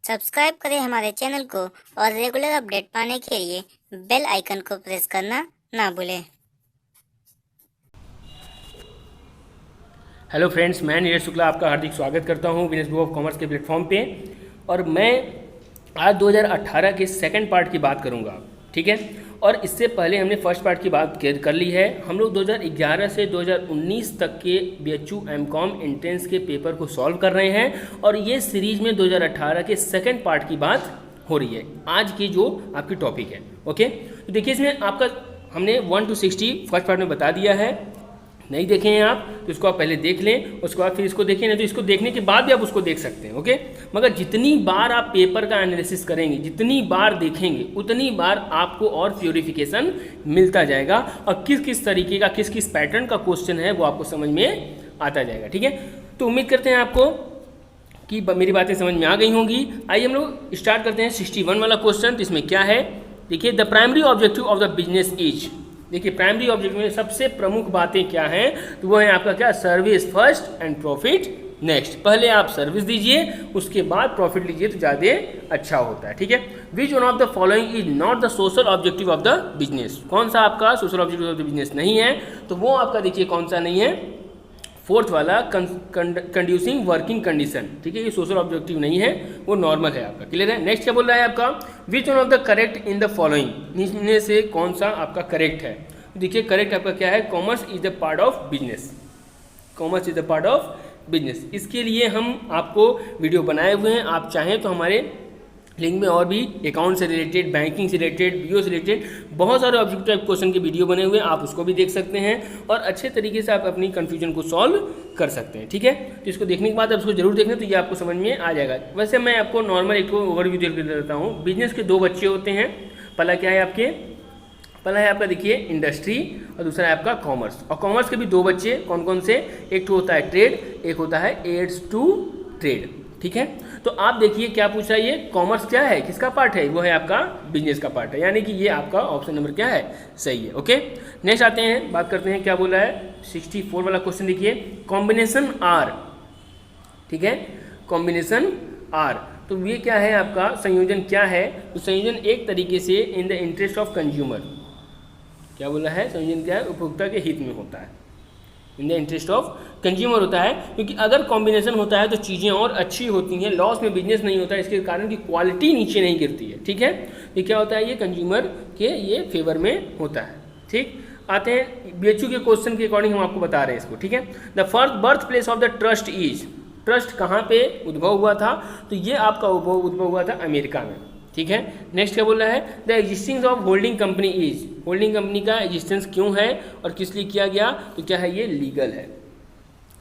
Subscribe करें हमारे channel को और रेगुलर अपडेट पाने के लिए बेल आइकन को प्रेस करना ना भूलें। हेलो फ्रेंड्स, मैं नीरज शुक्ला आपका हार्दिक स्वागत करता हूं बिजनेस बुक ऑफ कॉमर्स के प्लेटफॉर्म पे। और मैं आज 2018 के सेकंड पार्ट की बात करूंगा, ठीक है। और इससे पहले हमने फर्स्ट पार्ट की बात कर ली है। हम लोग 2011 से 2019 तक के BHU M.Com एंट्रेंस के पेपर को सॉल्व कर रहे हैं और ये सीरीज में 2018 के सेकंड पार्ट की बात हो रही है। आज की जो आपकी टॉपिक है, ओके। तो देखिए, इसमें आपका हमने 1 to 60 फर्स्ट पार्ट में बता दिया है। नहीं देखे हैं आप तो इसको आप पहले देख लें, उसके बाद फिर इसको देखें। नहीं तो इसको देखने के बाद भी आप उसको देख सकते हैं, ओके। मगर जितनी बार आप पेपर का एनालिसिस करेंगे, जितनी बार देखेंगे, उतनी बार आपको और प्योरिफिकेशन मिलता जाएगा और किस किस तरीके का, किस किस पैटर्न का क्वेश्चन है वो आपको समझ में आता जाएगा, ठीक है। तो उम्मीद करते हैं आपको कि मेरी बातें समझ में आ गई होंगी। आइए हम लोग स्टार्ट करते हैं 61 वाला क्वेश्चन। तो इसमें क्या है, देखिए, the primary objective of the business is. देखिए, प्राइमरी ऑब्जेक्टिव में सबसे प्रमुख बातें क्या हैं, तो वो है आपका क्या, service first and profit next. पहले आप सर्विस दीजिए, उसके बाद प्रॉफिट लीजिए तो ज़्यादा अच्छा होता है, ठीक है। Which one of the following is not the social objective of the business. कौन सा आपका social objective of the business नहीं है, तो वो आपका देखिए कौन सा नहीं है, फोर्थ वाला कंड्यूसिंग वर्किंग कंडीशन, ठीक है। ये सोशल ऑब्जेक्टिव नहीं है, वो नॉर्मल है आपका। क्लियर है। नेक्स्ट क्या बोल रहा है आपका, विच one of the correct in the following. इनमें से कौन सा आपका करेक्ट है। देखिए, करेक्ट आपका क्या है, commerce is the part of business. Commerce is the part of business. इसके लिए हम आपको वीडियो बनाए हुए हैं, आप चाहें तो हमारे लिंक में और भी अकाउंट से रिलेटेड, बैंकिंग से रिलेटेड, बीओ से रिलेटेड बहुत सारे ऑब्जेक्टिव टाइप क्वेश्चन के वीडियो बने हुए हैं, आप उसको भी देख सकते हैं और अच्छे तरीके से आप अपनी कन्फ्यूजन को सॉल्व कर सकते हैं, ठीक है। तो इसको देखने के बाद आप इसको जरूर देखना, तो ये आपको समझ में आ जाएगा। वैसे मैं आपको नॉर्मल एक ओवरव्यू दे देता हूँ। बिजनेस के दो बच्चे होते हैं। पहला क्या है आपके, पहला है आपका देखिए इंडस्ट्री और दूसरा है आपका कॉमर्स। और कॉमर्स के भी दो बच्चे कौन कौन से, एक तो होता है ट्रेड, एक होता है एड्स टू ट्रेड, ठीक है। तो आप देखिए क्या पूछ रहा है ये, कॉमर्स क्या है, किसका पार्ट है, वो है आपका बिजनेस का पार्ट है, यानी कि ये आपका ऑप्शन नंबर क्या है, सही है, ओके। नेक्स्ट आते हैं, बात करते हैं क्या बोल रहा है 64 वाला क्वेश्चन। देखिए, कॉम्बिनेशन आर, ठीक है, कॉम्बिनेशन आर। तो ये क्या है आपका, संयोजन क्या है, तो संयोजन एक तरीके से इन द इंटरेस्ट ऑफ कंज्यूमर, क्या बोला है, संयोजन क्या है, उपभोक्ता के हित में होता है, इन द इंटरेस्ट ऑफ कंज्यूमर होता है। क्योंकि अगर कॉम्बिनेशन होता है तो चीज़ें और अच्छी होती हैं, लॉस में बिजनेस नहीं होता है, इसके कारण की क्वालिटी नीचे नहीं गिरती है, ठीक है। ये क्या होता है, ये कंज्यूमर के ये फेवर में होता है, ठीक। आते हैं BHU के क्वेश्चन के अकॉर्डिंग हम आपको बता रहे हैं इसको, ठीक है। The first birth place of the trust is, trust कहाँ पे उद्भव हुआ था, तो ये आपका उद्भव हुआ था अमेरिका में, ठीक है। नेक्स्ट क्या बोल रहा है, the existence of holding company is, holding company का एग्जिस्टेंस क्यों है और किस लिए किया गया, तो क्या है, ये लीगल है,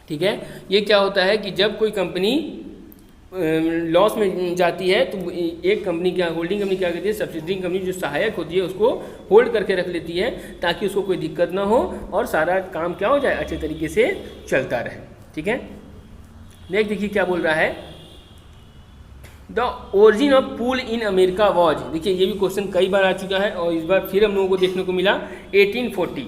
ठीक है। ये क्या होता है कि जब कोई कंपनी लॉस में जाती है तो एक कंपनी क्या, होल्डिंग कंपनी क्या करती है, सब्सिडरी कंपनी जो सहायक होती है उसको होल्ड करके रख लेती है ताकि उसको कोई दिक्कत ना हो और सारा काम क्या हो जाए, अच्छे तरीके से चलता रहे, ठीक है। नेक्स्ट देखिए क्या बोल रहा है, the origin of pool in America was. देखिए, ये भी क्वेश्चन कई बार आ चुका है और इस बार फिर हम लोगों को देखने को मिला। 1840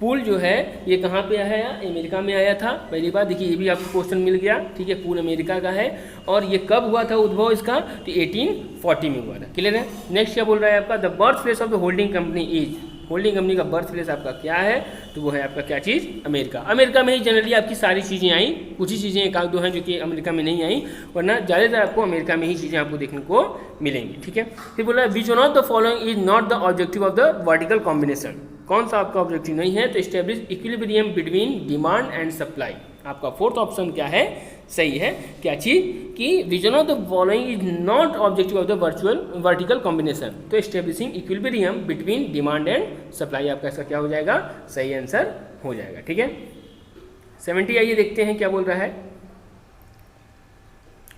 पूल जो है ये कहाँ पे आया है, अमेरिका में आया था पहली बार। देखिए, ये भी आपको क्वेश्चन मिल गया, ठीक है। पूल अमेरिका का है और ये कब हुआ था उद्भव इसका, तो 1840 में हुआ था। क्लियर है। नेक्स्ट क्या बोल रहा है आपका, the birth place of the holding company is, holding company का बर्थ प्लेस आपका क्या है, तो वो है आपका क्या चीज़, अमेरिका। अमेरिका में ही जनरली आपकी सारी चीज़ें आई, कुछ ही चीज़ें एक आध दो हैं जो कि अमेरिका में नहीं आई, वरना ज़्यादातर आपको अमेरिका में ही चीज़ें आपको देखने को मिलेंगी, ठीक है। फिर बोला which one of the following is not the objective of the vertical combination. कौन सा आपका ऑब्जेक्टिव नहीं है, तो establish equilibrium between demand and supply. आपका फोर्थ ऑप्शन क्या है, सही है। क्या चीज, कि which one of the following is not objective of the vertical combination, तो establishing equilibrium between demand and supply आपका इसका क्या हो जाएगा, सही आंसर हो जाएगा, ठीक है। 70 आइए देखते हैं क्या बोल रहा है,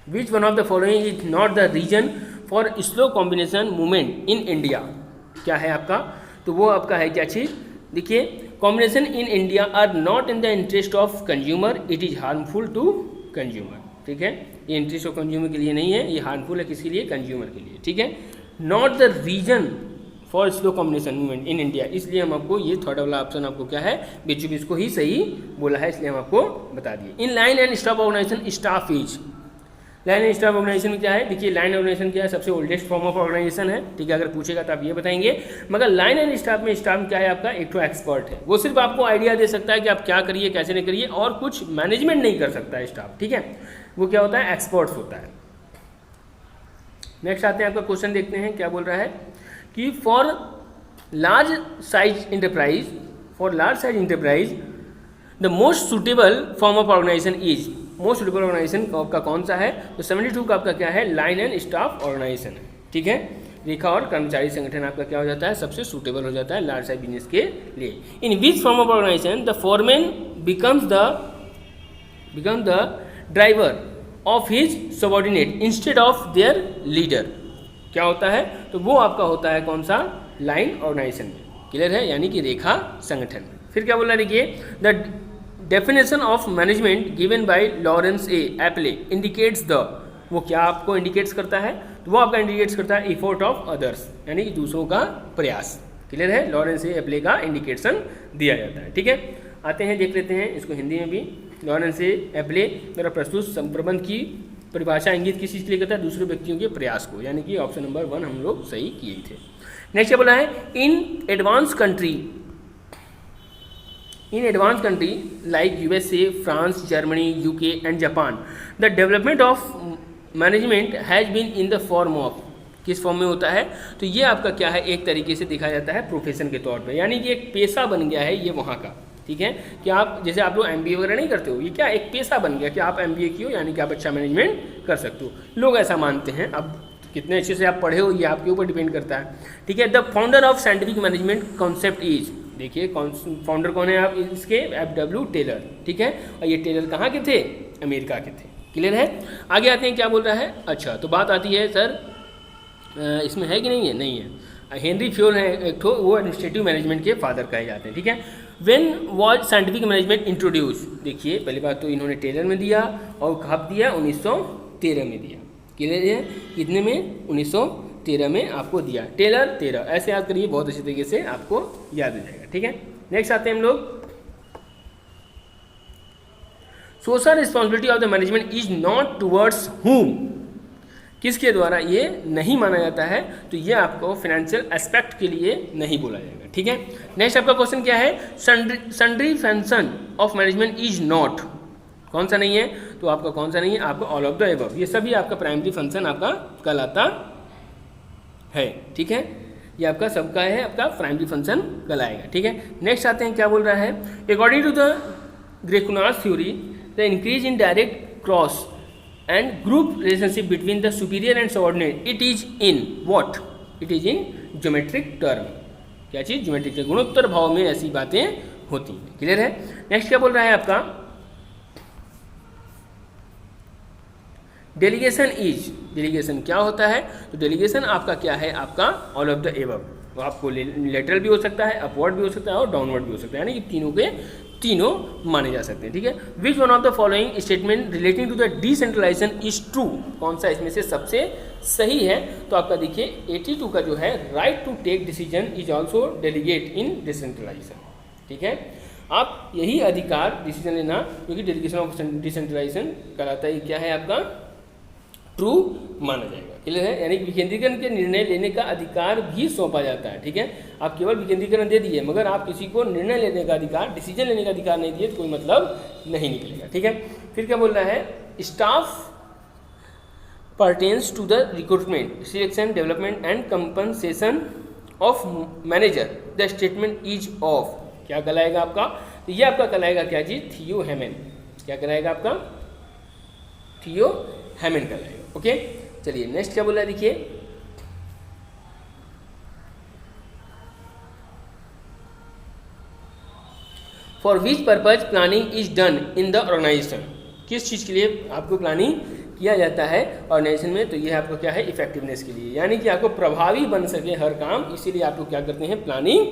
which one of the following is not the reason for slow combination movement in India. क्या है आपका, तो वो आपका है क्या चीज़, देखिए, combination in India are not in the interest of consumer, it is harmful to consumer, ठीक है। ये इंटरेस्ट ऑफ कंज्यूमर के लिए नहीं है, ये हार्मफुल है किसी लिए, कंज्यूमर के लिए, ठीक है। Not the reason for slow combination movement in India, इसलिए हम आपको ये थर्ड वाला ऑप्शन आपको क्या है, BHU इसको ही सही बोला है, इसलिए हम आपको बता दिए। In line and staff organisation staff is, line and staff organisation क्या है? देखिए लाइन ऑर्गेनाइजेशन क्या है? सबसे ओल्डेस्ट फॉर्म ऑफ ऑर्गेनाइजेशन है, ठीक है। अगर पूछेगा तो आप ये बताएंगे। मगर लाइन एंड स्टाफ में स्टाफ क्या है आपका? एक तो एक्सपर्ट है, वो सिर्फ आपको आइडिया दे सकता है कि आप क्या करिए कैसे नहीं करिए, और कुछ मैनेजमेंट नहीं कर सकता है स्टाफ, ठीक है। वो क्या होता है? एक्सपर्ट्स होता है। नेक्स्ट आते हैं, आपका क्वेश्चन देखते हैं क्या बोल रहा है कि for large size enterprise the most suitable form of organisation is, most suitable organisation आपका कौन सा है? तो 72 का आपका क्या है? लाइन एंड स्टाफ ऑर्गेनाइजेशन है, ठीक है। रेखा और कर्मचारी संगठन आपका क्या हो जाता है? सबसे सुटेबल हो जाता है लार्ज साइज बिजनेस के लिए। In which form of organisation the foreman becomes the driver of his subordinate instead of their leader, क्या होता है? तो वो आपका होता है कौन सा? लाइन ऑर्गेनाइजेशन में, क्लियर है, यानी कि रेखा संगठन। फिर क्या बोल रहा है? देखिए the definition of management given by Lawrence A एप्ले indicates the, वो क्या आपको इंडिकेट्स करता है? तो वो आपका इंडिकेट्स करता है एफर्ट ऑफ अदर्स, यानी कि दूसरों का प्रयास, क्लियर है। लॉरेंस ए एप्ले का इंडिकेशन दिया जाता है, ठीक है। आते हैं देख लेते हैं इसको हिंदी में भी। लॉरेंस ए एप्ले द्वारा प्रस्तुत प्रबंध की परिभाषा इंगित किस चीज़ के लिए करता है? दूसरे व्यक्तियों के प्रयास को, यानी कि ऑप्शन नंबर 1 हम लोग सही किए थे। नेक्स्ट क्या बोला है? In advance country like USA, France, Germany, UK and Japan the development of management has been in the form of, किस फॉर्म में होता है? तो ये आपका क्या है? एक तरीके से देखा जाता है प्रोफेशन के तौर पे, यानी कि एक पेशा बन गया है ये वहाँ का, ठीक है। कि आप जैसे आप लोग MBA वगैरह नहीं करते हो, ये क्या एक पेशा बन गया कि आप MBA किए हो यानी कि आप अच्छा मैनेजमेंट कर सकते हो, लोग ऐसा मानते हैं। अब कितने अच्छे से आप पढ़े हो ये आपके ऊपर डिपेंड करता है, ठीक है। The founder of scientific management concept is, देखिए फाउंडर कौन है आप इसके? FW टेलर, ठीक है। और ये टेलर कहाँ के थे? अमेरिका के थे, क्लियर है। आगे आते हैं, क्या बोल रहा है? अच्छा, तो बात आती है सर इसमें है कि नहीं है? नहीं है। हेनरी फ्योल है एक ठो, वो एडमिनिस्ट्रेटिव मैनेजमेंट के फादर कहे जाते हैं, ठीक है। When was scientific management introduce? देखिए पहली बात तो इन्होंने टेलर में दिया, और कब दिया? 1913 में दिया, क्लियर है। कितने में? 1913 में आपको दिया। टेलर 13, ऐसे याद करिए, बहुत अच्छे तरीके से आपको याद हो जाएगा, ठीक है। नेक्स्ट आते हैं हम लोग, social responsibility of the management is not towards हुम, किसके द्वारा ये नहीं माना जाता है? तो ये आपको फाइनेंशियल एस्पेक्ट के लिए नहीं बोला जाएगा, ठीक है। नेक्स्ट आपका क्वेश्चन क्या है? Sundry function of management is not, कौन सा नहीं है? तो आपका कौन सा नहीं है? आपका ऑल ऑफ द एबव, ये सभी आपका प्राइमरी फंक्शन आपका कहलाता है, ठीक है। ये आपका सबका है, आपका प्राइमरी फंक्शन कहलाएगा, ठीक है। नेक्स्ट आते हैं, क्या बोल रहा है? According to the Graicunas theory the increase in direct cross and group relationship between the superior and subordinate, it is in what? It is in geometric term, क्या चीज़? ज्योमेट्रिक के गुणोत्तर भाव में ऐसी बातें होती हैं, क्लियर है। नेक्स्ट क्या बोल रहा है आपका? डेलीगेशन इज, डेलीगेशन क्या होता है? तो डेलीगेशन आपका क्या है? आपका ऑल ऑफ द एबव, तो आपको लेटरल भी हो सकता है, अपवर्ड भी हो सकता है और डाउनवर्ड भी हो सकता है, यानी कि तीनों के तीनों माने जा सकते हैं, ठीक है। Which one of the following statement relating to the decentralisation is true, कौन सा इसमें से सबसे सही है? तो आपका देखिए 82 का जो है, right to take decision is also delegate in decentralisation, ठीक है। आप यही अधिकार डिसीजन लेना, क्योंकि डेलीगेशन ऑफ डिसेंट्रलाइजेशन कराता है, क्या है आपका? ट्रू माना जाएगा, क्लियर है। यानी विकेंद्रीकरण के निर्णय लेने का अधिकार भी सौंपा जाता है, ठीक है। आप केवल विकेंद्रीकरण दे दिए, मगर आप किसी को निर्णय लेने का अधिकार, डिसीजन लेने का अधिकार नहीं दिए तो कोई मतलब नहीं निकलेगा, ठीक है। फिर क्या बोल रहा है? Staff pertains to the recruitment, selection, development and compensation of manager, the statement is of, क्या कहलाएगा आपका? तो ये आपका कहलाएगा क्या जी? थियो हेमन, क्या कहलाएगा आपका? थियो हेमन कहलाएगा, ओके। चलिए नेक्स्ट क्या बोला है, देखिए for which purpose planning is done in the organisation, किस चीज़ के लिए आपको प्लानिंग किया जाता है ऑर्गेनाइजेशन में? तो ये आपको क्या है? इफेक्टिवनेस के लिए, यानी कि आपको प्रभावी बन सके हर काम, इसीलिए आप लोग क्या करते हैं? प्लानिंग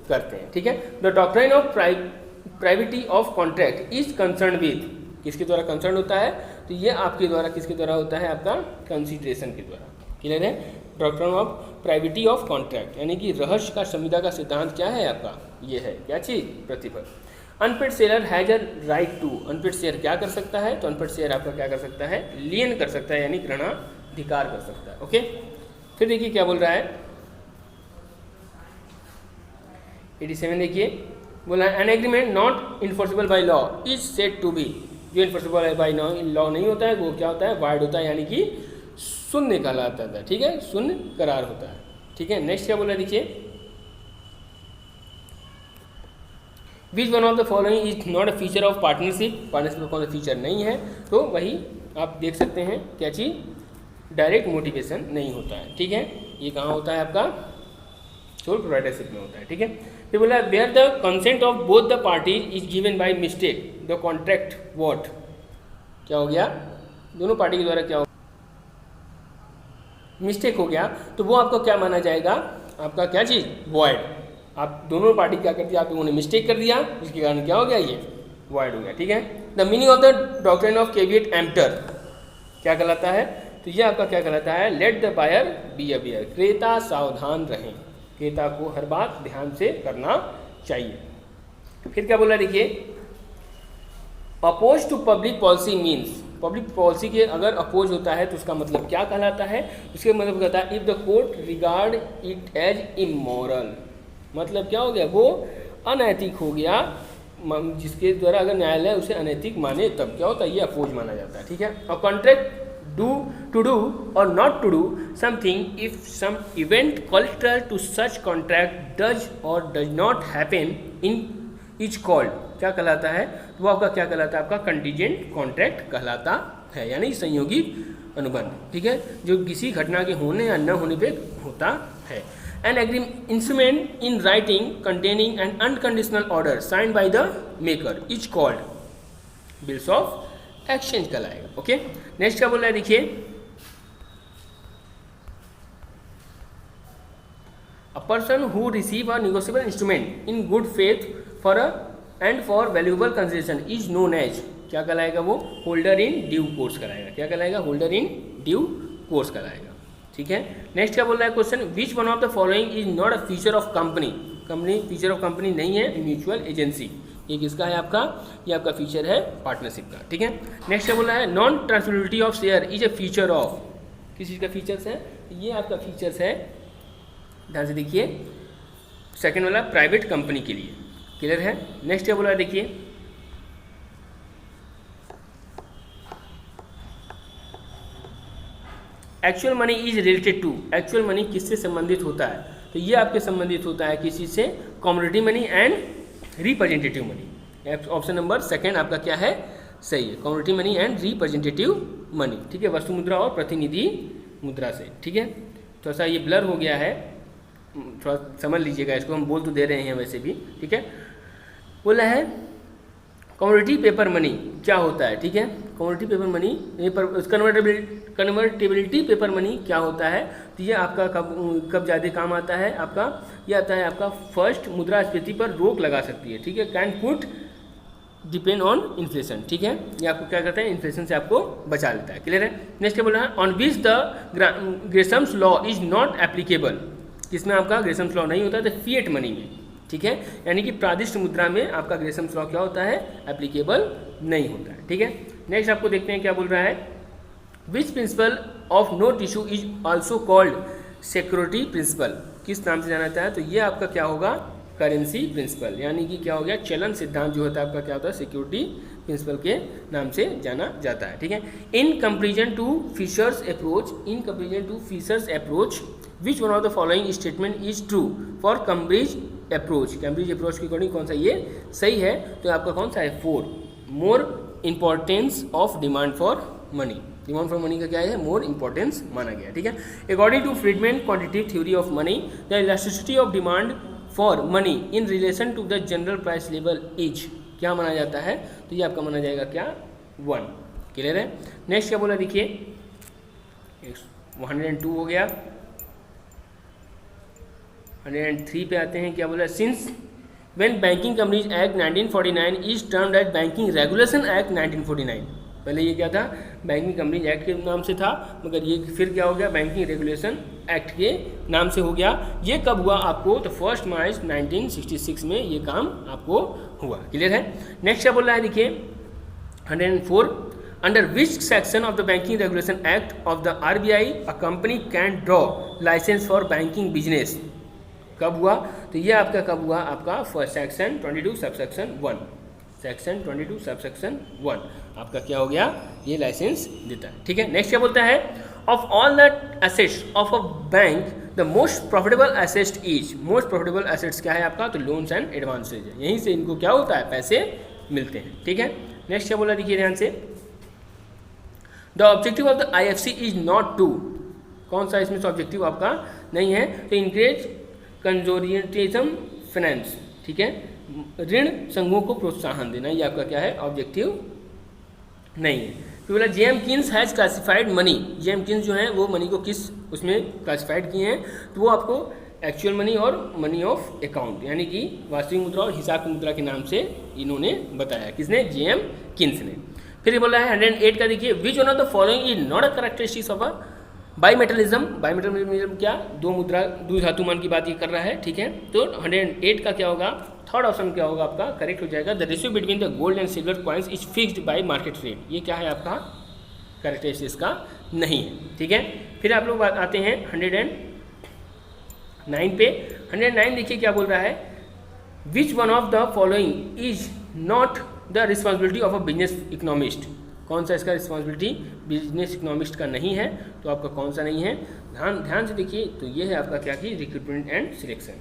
करते हैं, ठीक है। The doctrine of privity of contract is concern with, किसके द्वारा कंसर्न होता है? तो ये आपके द्वारा, किसके द्वारा होता है? आपका कंसिडरेशन के द्वारा, क्लियर है। Doctrine of privity of contract, यानी कि रहस्य का संविदा का सिद्धांत क्या है आपका? ये है क्या चीज़? प्रतिफल। Unpaid seller has a right to, unpaid share क्या कर सकता है, तो अनपेड शेयर आपका क्या कर सकता है, लियन कर सकता है, यानी ग्रहणाधिकार कर सकता है। ओके, फिर देखिए क्या बोल रहा है 87 देखिए, बोला an agreement not enforceable by law is said to be, जो इन्फोर्सेबल बाय लॉ नहीं होता है वो क्या होता है, वाइड होता है, यानी कि शून्य कहलाता है, ठीक है, शून्य करार होता है। ठीक है, नेक्स्ट क्या बोला देखिए, which one of the following is not a feature of partnership, partnership का कौन सा फीचर नहीं है, तो वही आप देख सकते हैं क्या चीज़, डायरेक्ट मोटिवेशन नहीं होता है। ठीक है, ये कहाँ होता है आपका, सोल प्रोप्राइटरशिप में होता है। ठीक है, फिर बोला where the consent of both the parties is given by mistake the contract what, क्या हो गया, दोनों पार्टी के द्वारा क्या हो, मिस्टेक हो गया, तो वो आपको क्या माना जाएगा, आपका क्या चीज़, वॉइड। आप दोनों पार्टी क्या कर दिया, आप लोगों ने मिस्टेक कर दिया, जिसके कारण क्या हो गया, ये वॉइड हो गया। ठीक है, the meaning of the doctrine of caveat emptor क्या कहलाता है, तो ये आपका क्या कहलाता है, let the buyer be aware, क्रेता सावधान रहें, क्रेता को हर बात ध्यान से करना चाहिए। फिर क्या बोला देखिए, oppose to public policy means, public policy के अगर अपोज होता है तो उसका मतलब क्या कहलाता है, उसके मतलब कहता है if the court regard it as immoral, मतलब क्या हो गया, वो अनैतिक हो गया, जिसके द्वारा अगर न्यायालय उसे अनैतिक माने तब क्या होता है, ये अपोज माना जाता है। ठीक है, और contract to do or not to do something if some event collateral to such contract does or does not happen in each called, क्या कहलाता है, वो आपका क्या कहलाता है, आपका कंटीजेंट कॉन्ट्रैक्ट कहलाता है, यानी संयोगी अनुबंध। ठीक है, जो किसी घटना के होने या न होने पे होता है। An agreement instrument in writing containing an unconditional order signed by the maker is called bills of exchange कहलाएगा। ओके, नेक्स्ट क्या बोल रहा है देखिए, a person who receive a negotiable instrument in good faith for and for valuable consideration is known as, क्या कहलाएगा, वो holder in due course कहलाएगा, क्या कहलाएगा, होल्डर इन ड्यू कोर्स कहलाएगा। ठीक है, नेक्स्ट क्या बोल रहा है question, which one of the following is not a feature of company, company feature of company नहीं है, म्यूचुअल एजेंसी, ये किसका है आपका, ये आपका फीचर है पार्टनरशिप का। ठीक है, नेक्स्ट क्या बोला है, non transferability of share is a feature of, किस चीज़ का फीचर्स है, ये आपका फीचर्स है, ध्यान से देखिए, सेकंड वाला प्राइवेट कंपनी के लिए, क्लियर है। नेक्स्ट क्या बोला है देखिए, actual money is related to, actual money किससे संबंधित होता है, तो ये आपके संबंधित होता है किसी से, commodity money and representative money. Option number second आपका क्या है, सही है, commodity money and representative money. ठीक है, वस्तु मुद्रा और प्रतिनिधि मुद्रा से। ठीक है, थोड़ा सा ये ब्लर हो गया है, थोड़ा समझ लीजिएगा इसको, हम बोल तो दे रहे हैं वैसे भी। ठीक है, बोला है कमोडिटी पेपर मनी क्या होता है। ठीक है, commodity paper money, convertibility paper money क्या होता है, तो ये आपका कब ज़्यादा काम आता है, आपका ये आता है आपका फर्स्ट मुद्रास्फीति पर रोक लगा सकती है। ठीक है, can put depend on inflation. ठीक है, ये आपको क्या करता है, इन्फ्लेशन से आपको बचा लेता है। क्लियर है। नेक्स्ट क्या बोला है, on which the Gresham's law is not applicable, किसमें आपका ग्रेसम्स लॉ नहीं होता है, तो फिएट मनी में। ठीक है, यानी कि प्रादिष्ट मुद्रा में आपका ग्रेसम्स लॉ क्या होता है, एप्लीकेबल नहीं होता है। ठीक है, नेक्स्ट आपको देखते हैं क्या बोल रहा है, which principle of note issue is also called security principle, किस नाम से जाना जाता है, तो ये आपका क्या होगा, करेंसी प्रिंसिपल, यानी कि क्या हो गया, चलन सिद्धांत जो होता है आपका क्या होता है, सिक्योरिटी प्रिंसिपल के नाम से जाना जाता है। ठीक है, in comparison to Fisher's approach, in comparison to Fisher's approach which one of the following statement is true for Cambridge approach, Cambridge approach के अकॉर्डिंग कौन सा ये सही है, तो आपका कौन सा है, 4, more importance of demand for money, demand for money का क्या है, मोर इंपॉर्टेंस माना गया। ठीक है, according to Friedman quantitative theory of money the elasticity of demand for money in relation to the general price level is, क्या माना जाता है, तो ये आपका माना जाएगा क्या, 1। क्लियर है। नेक्स्ट क्या बोला देखिए, 102 हो गया, 103 पे आते हैं, क्या बोला, since when banking companies act 1949 is termed as banking regulation act 1949, पहले ये क्या था, बैंकिंग कंपनीज एक्ट के नाम से था, मगर ये फिर क्या हो गया, बैंकिंग रेगुलेशन एक्ट के नाम से हो गया। ये कब हुआ आपको, तो 1 मार्च 1966 में ये काम आपको हुआ। क्लियर है। नेक्स्ट क्या बोल रहा है, देखिए 104, under which section of the banking regulation act of the RBI a company can draw licence for banking business. कब हुआ, तो ये आपका कब हुआ, आपका first section 22 subsection 1, section 22 subsection 1 आपका क्या हो गया, ये लाइसेंस देता है। ठीक है। नेक्स्ट क्या बोलता है, of all the assets of a bank the most profitable asset is, most profitable assets क्या है आपका, तो लोन्स एंड एडवांसेज है, यहीं से इनको क्या होता है, पैसे मिलते हैं। ठीक है। नेक्स्ट क्या बोला, देखिए ध्यान से, the objective of the IFC is not to, कौन सा इसमें से ऑब्जेक्टिव आपका नहीं है, तो इंकरेज कंजोरियंटिज्म फाइनेंस। ठीक है, ऋण संघों को प्रोत्साहन देना, ये आपका क्या है, ऑब्जेक्टिव नहीं है। फिर बोला JM Keynes has classified money, JM Keynes जो है वो मनी को किस उसमें क्लासिफाइड किए हैं, तो वो आपको एक्चुअल मनी और मनी ऑफ अकाउंट, यानी कि वास्तविक मुद्रा और हिसाब की मुद्रा के नाम से इन्होंने बताया, किसने, जेएम किन्स ने। फिर ये बोला है 108 का, देखिए which one of the following is not a characteristics of a bimetallism. Bimetallism क्या, दो मुद्रा द्विधातुमान की बात ये कर रहा है। ठीक है, तो 108 का क्या होगा, थर्ड ऑप्शन क्या होगा आपका, करेक्ट हो जाएगा, the ratio between the gold and silver coins is fixed by market rate. ये क्या है आपका, कैरेक्टरिस्टिक्स का नहीं है। ठीक है। फिर आप लोग आते हैं 109 पे। 109 देखिए क्या बोल रहा है, which one of the following is not the responsibility of a business economist. कौन सा इसका रिस्पॉन्सिबिलिटी बिजनेस इकोनॉमिस्ट का नहीं है, तो आपका कौन सा नहीं है, ध्यान से देखिए, तो ये है आपका क्या कि रिक्रूटमेंट एंड सिलेक्शन।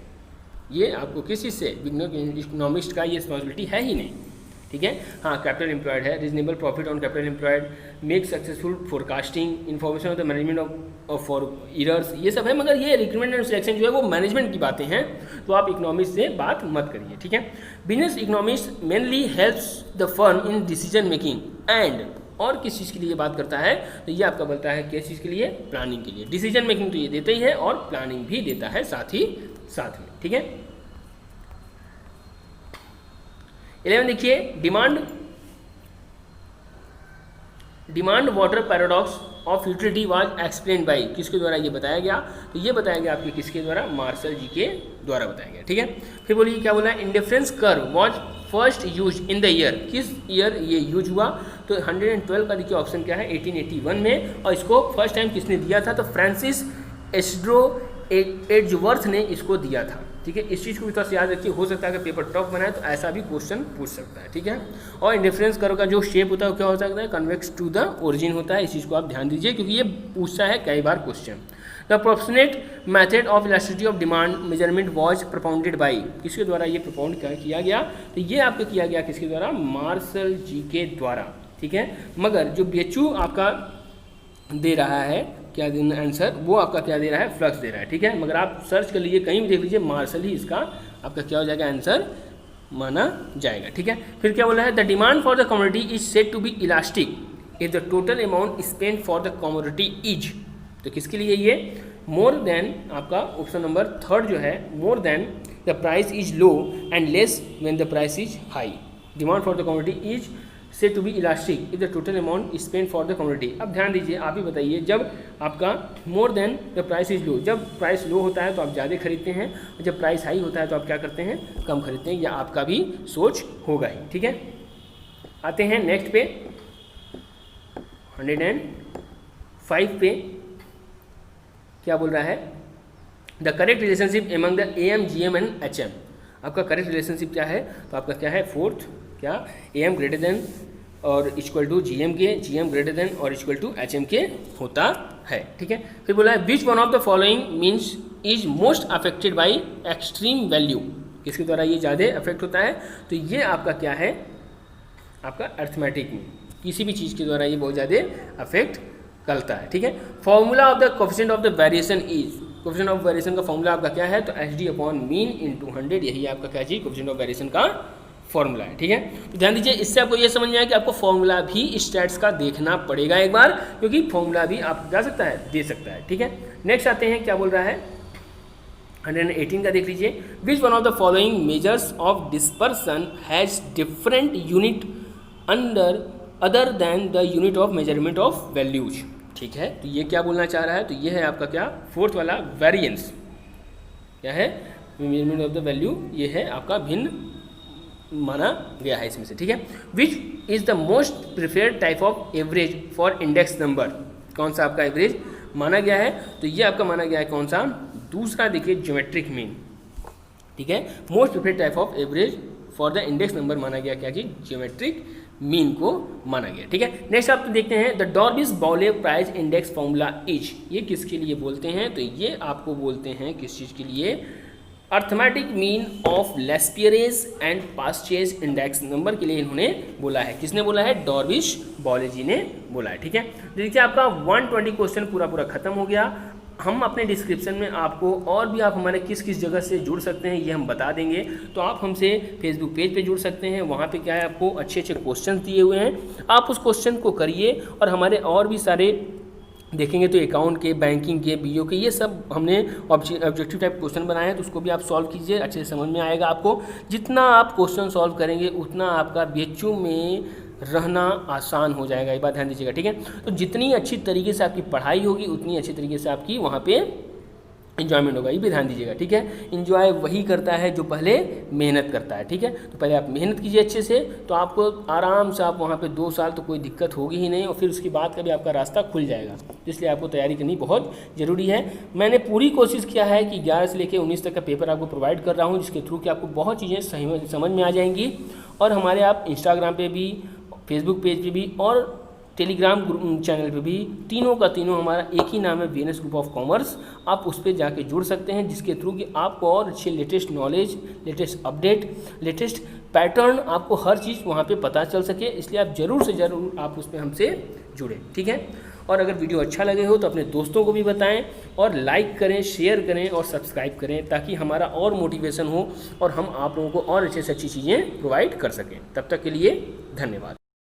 ये आपको किस चीज़ से, बिजनेस इकोनॉमिस्ट का ये रिस्पॉन्सिबिलिटी है ही नहीं। ठीक है। हाँ, कैपिटल एम्प्लॉयड है, reasonable profit on capital employed, make successful forecasting, information of the management of for years, ये सब है, मगर ये रिक्रूटमेंट एंड सिलेक्शन जो है वो मैनेजमेंट की बातें हैं, तो आप इकोनॉमिस्ट से बात मत करिए। ठीक है। Business economist mainly helps the firm in decision making and, और किस चीज़ के लिए बात करता है, तो ये आपका बोलता है किस चीज़ के लिए, प्लानिंग के लिए। डिसीजन मेकिंग तो ये देता ही है और प्लानिंग भी देता है साथ ही साथ में। ठीक है। 11 देखिए, demand water paradox of utility was explain by, किसके द्वारा ये बताया गया, तो ये बताया गया आपके किसके द्वारा, मार्शल जी के द्वारा बताया गया। ठीक है। फिर बोलिए क्या बोला, indifference curve was first use in the year, किस ईयर ये यूज हुआ, तो 112 का देखिए ऑप्शन क्या है, 1881 में, और इसको फर्स्ट टाइम किसने दिया था, तो फ्रांसिस एस्ड्रो एडजवर्थ ने इसको दिया था। ठीक है। इस चीज़ को भी थोड़ा सा याद रखिए, हो सकता है कि पेपर टफ बनाए तो ऐसा भी क्वेश्चन पूछ सकता है। ठीक है। और इंडिफरेंस कर्व का जो शेप होता है वो क्या हो सकता है, कन्वेक्स टू द ओरिजिन होता है, इस चीज़ को आप ध्यान दीजिए क्योंकि ये पूछता है कई बार question. The proportionate method of elasticity of demand measurement was propounded by, किसके द्वारा ये प्रपोन किया गया, तो ये आपको किया गया किसके द्वारा, मार्शल जी के द्वारा। ठीक है। मगर जो BHU आपका दे रहा है क्या देना आंसर, वो आपका क्या दे रहा है, फ्लक्स दे रहा है। ठीक है। मगर आप सर्च कर लीजिए, कहीं भी देख लीजिए, मार्शल ही इसका आपका क्या हो जाएगा, आंसर माना जाएगा। ठीक है। फिर क्या बोला है, the demand for the commodity is said to be elastic if the total amount spend for the commodity is, तो किसके लिए ये, मोर देन, आपका ऑप्शन नंबर थर्ड जो है, more than the price is low and less when the price is high. Demand for the commodity is said to be elastic if the total amount spend for the commodity. अब ध्यान दीजिए, आप ही बताइए, जब आपका मोर than the price is लो, जब price लो होता है तो आप ज़्यादा खरीदते हैं, और जब प्राइस हाई होता है तो आप क्या करते हैं, कम खरीदते हैं, या आपका भी सोच होगा ही। ठीक है। आते हैं नेक्स्ट पे 105 पे, क्या बोल रहा है, the correct relationship among the AM, GM and HM। आपका करेक्ट रिलेशनशिप क्या है, तो आपका क्या है, फोर्थ, क्या AM ग्रेटर देन और इक्वल टू GM के, GM ग्रेटर देन और इक्वल टू HM के होता है। ठीक है। फिर बोला है which one of the following means is most affected by extreme value, किसके द्वारा ये ज़्यादा अफेक्ट होता है, तो ये आपका क्या है, आपका अर्थमेटिक में किसी भी चीज़ के द्वारा ये बहुत ज़्यादा अफेक्ट करता है। ठीक है। Formula of the coefficient of the variation is, coefficient of variation का फॉर्मूला आपका क्या है, तो HD अपॉन मीन इंटू 100, यही आपका क्या चीज़, कोफिशिएंट ऑफ वेरिएशन का फॉर्मूला है। ठीक है। तो ध्यान दीजिए, इससे आपको ये समझ में आया कि आपको फॉर्मूला भी स्टैट्स का देखना पड़ेगा एक बार, क्योंकि फॉर्मूला भी आप जा सकता है, दे सकता है। ठीक है। नेक्स्ट आते हैं, क्या बोल रहा है, 118 का देख लीजिए, विच one of the following measures of dispersion has different unit under other than the unit of measurement of values. ठीक है, तो ये क्या बोलना चाह रहा है, तो ये है आपका क्या फोर्थ वाला वेरिएंस, क्या है मेजरमेंट ऑफ द वैल्यू, ये है आपका भिन्न माना गया है इसमें से। ठीक है, which is the most preferred type of average for index number, कौन सा आपका एवरेज माना गया है, तो ये आपका माना गया है कौन सा, दूसरा देखिए ज्योमेट्रिक मीन। ठीक है, most preferred type of average for the index number माना गया क्या जी, ज्योमेट्रिक मीन को माना गया। ठीक है, नेक्स्ट आप देखते हैं the Drobisch Bowley price index formula is, ये किसके लिए बोलते हैं, तो ये आपको बोलते हैं किस चीज़ के लिए, arithmetic mean of Laspeyres and Paasche's index number के लिए इन्होंने बोला है। किसने बोला है, डॉर्बिस बाउले जी ने बोला है। ठीक है, देखिए आपका 120 क्वेश्चन पूरा खत्म हो गया। हम अपने डिस्क्रिप्शन में आपको और भी आप हमारे किस किस जगह से जुड़ सकते हैं ये हम बता देंगे, तो आप हमसे फेसबुक पेज पे जुड़ सकते हैं। वहाँ पे क्या है, आपको अच्छे क्वेश्चन दिए हुए हैं, आप उस क्वेश्चन को करिए, और हमारे और भी सारे देखेंगे तो अकाउंट के, बैंकिंग के, बीओ के, ये सब हमने ऑब्जेक्टिव टाइप क्वेश्चन बनाए हैं, तो उसको भी आप सॉल्व कीजिए, अच्छे से समझ में आएगा आपको। जितना आप क्वेश्चन सॉल्व करेंगे उतना आपका बीएचयू में रहना आसान हो जाएगा, ये बात ध्यान दीजिएगा। ठीक है, तो जितनी अच्छी तरीके से आपकी पढ़ाई होगी उतनी अच्छी तरीके से आपकी वहाँ पे इन्जॉयमेंट होगा, ये भी ध्यान दीजिएगा। ठीक है, इन्जॉय वही करता है जो पहले मेहनत करता है। ठीक है, तो पहले आप मेहनत कीजिए अच्छे से, तो आपको आराम से आप वहाँ पे 2 साल तो कोई दिक्कत होगी ही नहीं, और फिर उसके बाद का भी आपका रास्ता खुल जाएगा। तो इसलिए आपको तैयारी करनी बहुत ज़रूरी है। मैंने पूरी कोशिश किया है कि 11 से लेकर 19 तक का पेपर आपको प्रोवाइड कर रहा हूँ, जिसके थ्रू कि आपको बहुत चीज़ें समझ में आ जाएंगी। और हमारे आप इंस्टाग्राम पर भी, फेसबुक पेज पे भी और टेलीग्राम चैनल पे भी, तीनों का तीनों हमारा एक ही नाम है, वीएनएस ग्रुप ऑफ कॉमर्स। आप उस पर जाके जुड़ सकते हैं, जिसके थ्रू कि आपको और अच्छे latest knowledge, latest update, latest pattern, आपको हर चीज़ वहाँ पे पता चल सके। इसलिए आप ज़रूर से ज़रूर आप उस पर हमसे जुड़ें। ठीक है, और अगर वीडियो अच्छा लगे हो तो अपने दोस्तों को भी बताएं, और लाइक करें, शेयर करें और सब्सक्राइब करें, ताकि हमारा और मोटिवेशन हो और हम आप लोगों को और अच्छे से अच्छी चीज़ें प्रोवाइड कर सकें। तब तक के लिए धन्यवाद।